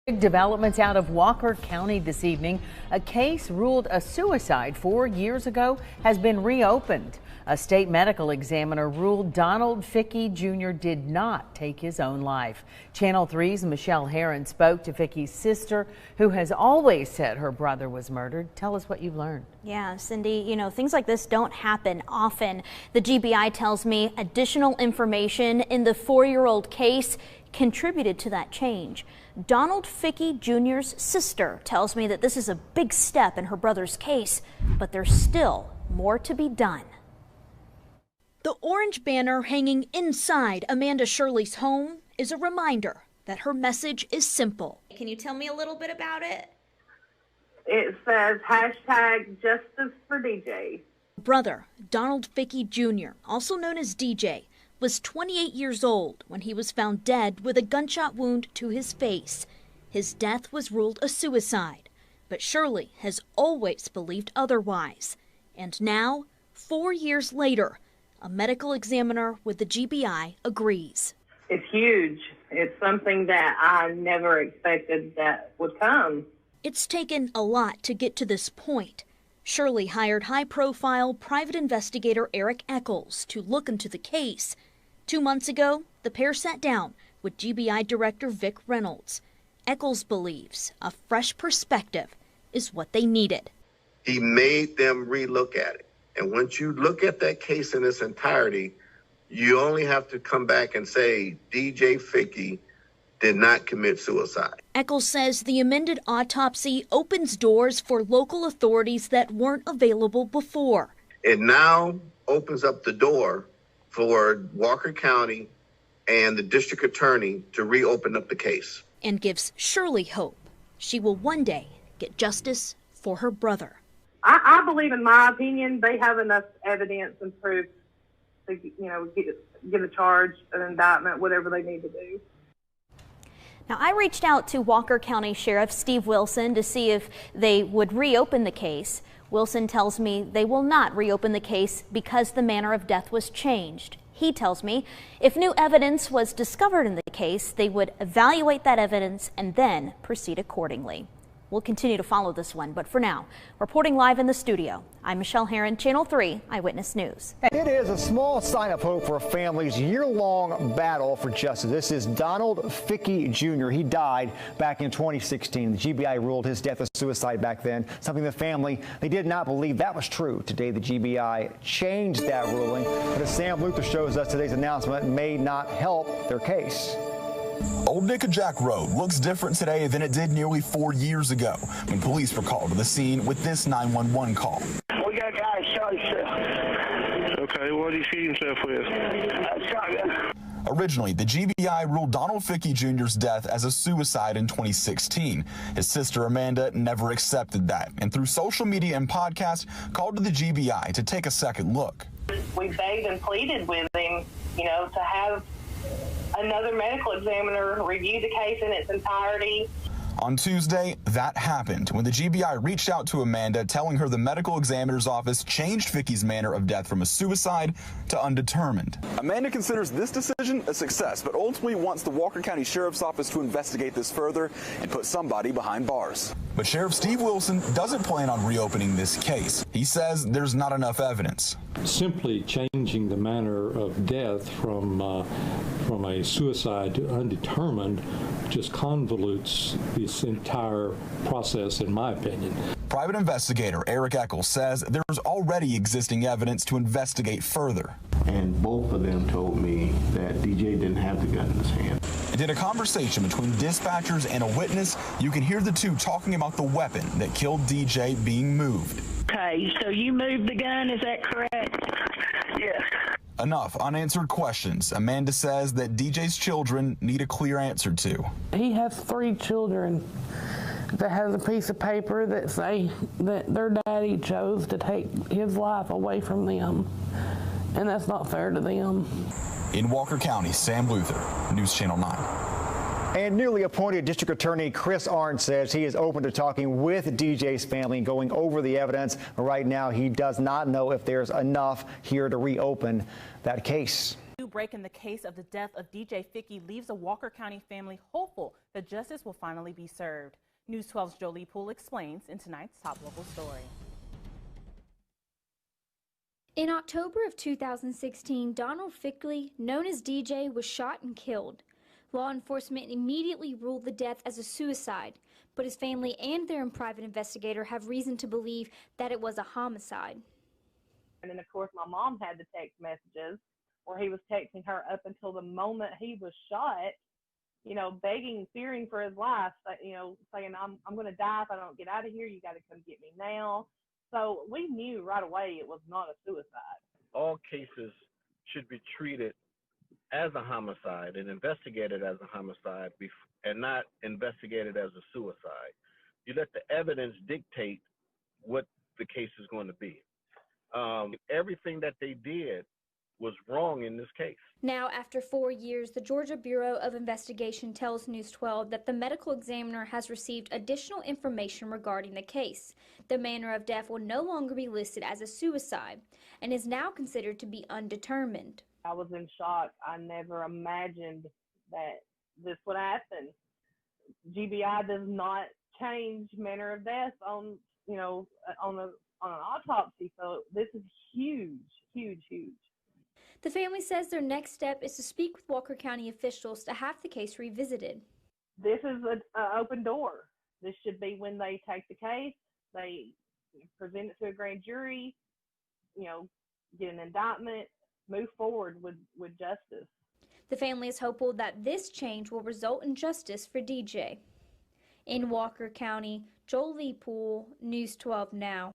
Big developments out of Walker County this evening. A case ruled a suicide 4 years ago has been reopened. A state medical examiner ruled Donald Fickey Jr. did not take his own life. Channel 3's Michelle Herron spoke to Fickey's sister, who has always said her brother was murdered. Tell us what you've learned. Yeah, Cindy, you know, things like this don't happen often. The GBI tells me additional information in the 4-year-old case contributed to that change. Donald Fickey Jr.'s sister tells me that this is a big step in her brother's case, but there's still more to be done. The orange banner hanging inside Amanda Shirley's home is a reminder that her message is simple. Can you tell me a little bit about it? It says hashtag justice for DJ. Brother Donald Fickey Jr., also known as DJ, was 28 years old when he was found dead with a gunshot wound to his face. His death was ruled a suicide, but Shirley has always believed otherwise. And now, 4 years later, a medical examiner with the GBI agrees. It's huge. It's something that I never expected that would come. It's taken a lot to get to this point. Shirley hired high-profile private investigator Eric Eccles to look into the case. 2 months ago, the pair sat down with GBI Director Vic Reynolds. Eccles believes a fresh perspective is what they needed. He made them relook at it. And once you look at that case in its entirety, you only have to come back and say DJ Fickey did not commit suicide. Eccles says the amended autopsy opens doors for local authorities that weren't available before. It now opens up the door for Walker County and the district attorney to reopen up the case. And gives Shirley hope she will one day get justice for her brother. I believe, in my opinion, they have enough evidence and proof to, get a charge, an indictment, whatever they need to do. Now, I reached out to Walker County Sheriff Steve Wilson to see if they would reopen the case. Wilson tells me they will not reopen the case because the manner of death was changed. He tells me if new evidence was discovered in the case, they would evaluate that evidence and then proceed accordingly. We'll continue to follow this one, but for now, reporting live in the studio, I'm Michelle Herron, Channel 3 Eyewitness News. It is a small sign of hope for a family's year-long battle for justice. This is Donald Fickey Jr. He died back in 2016. The GBI ruled his death a suicide back then, something the family, they did not believe that was true. Today, the GBI changed that ruling, but as Sam Luther shows us, today's announcement may not help their case. Old Nickajack Road looks different today than it did nearly 4 years ago when police were called to the scene with this 911 call. We got a guy shot himself. Okay, what did he shoot himself with? A shotgun. Originally, the GBI ruled Donald Fickey Jr.'s death as a suicide in 2016. His sister Amanda never accepted that, and through social media and podcasts, called to the GBI to take a second look. We begged and pleaded with him, to have another medical examiner review the case in its entirety. On Tuesday, that happened when the GBI reached out to Amanda, telling her the medical examiner's office changed Fickey's manner of death from a suicide to undetermined. Amanda considers this decision a success, but ultimately wants the Walker County Sheriff's Office to investigate this further and put somebody behind bars. But Sheriff Steve Wilson doesn't plan on reopening this case. He says there's not enough evidence. Simply changing the manner of death from a suicide to undetermined just convolutes this entire process, in my opinion. Private investigator Eric Eccles says there's already existing evidence to investigate further. And both of them told me that DJ didn't have the gun in his hand. And in a conversation between dispatchers and a witness, you can hear the two talking about the weapon that killed DJ being moved. Okay, so you moved the gun, is that correct? Yes. Enough unanswered questions. Amanda says that DJ's children need a clear answer to. He has 3 children that has a piece of paper that say that their daddy chose to take his life away from them, and that's not fair to them. In Walker County, Sam Luther, News Channel 9. And newly appointed District Attorney Chris Arndt says he is open to talking with DJ's family and going over the evidence. Right now, he does not know if there's enough here to reopen that case. break in the case of the death of DJ Fickey leaves a Walker County family hopeful that justice will finally be served. News 12's Jolie Poole explains in tonight's top local story. In October of 2016, Donald Fickey, known as DJ, was shot and killed. Law enforcement immediately ruled the death as a suicide, but his family and their private investigator have reason to believe that it was a homicide. And then, of course, my mom had the text messages where he was texting her up until the moment he was shot, you know, begging, fearing for his life, you know, saying, I'm going to die if I don't get out of here. You got to come get me now. So we knew right away it was not a suicide. All cases should be treated as a homicide and investigated as a homicide and not investigated as a suicide. You let the evidence dictate what the case is going to be. Everything that they did was wrong in this case. Now, after 4 years, the Georgia Bureau of Investigation tells News 12 that the medical examiner has received additional information regarding the case. The manner of death will no longer be listed as a suicide and is now considered to be undetermined. I was in shock. I never imagined that this would happen. GBI does not change manner of death on, you know, on an autopsy. So this is huge, huge, huge. The family says their next step is to speak with Walker County officials to have the case revisited. This is an open door. This should be when they take the case, they present it to a grand jury, you know, get an indictment, move forward with justice. The family is hopeful that this change will result in justice for DJ. In Walker County, Jolie Poole, News 12 Now.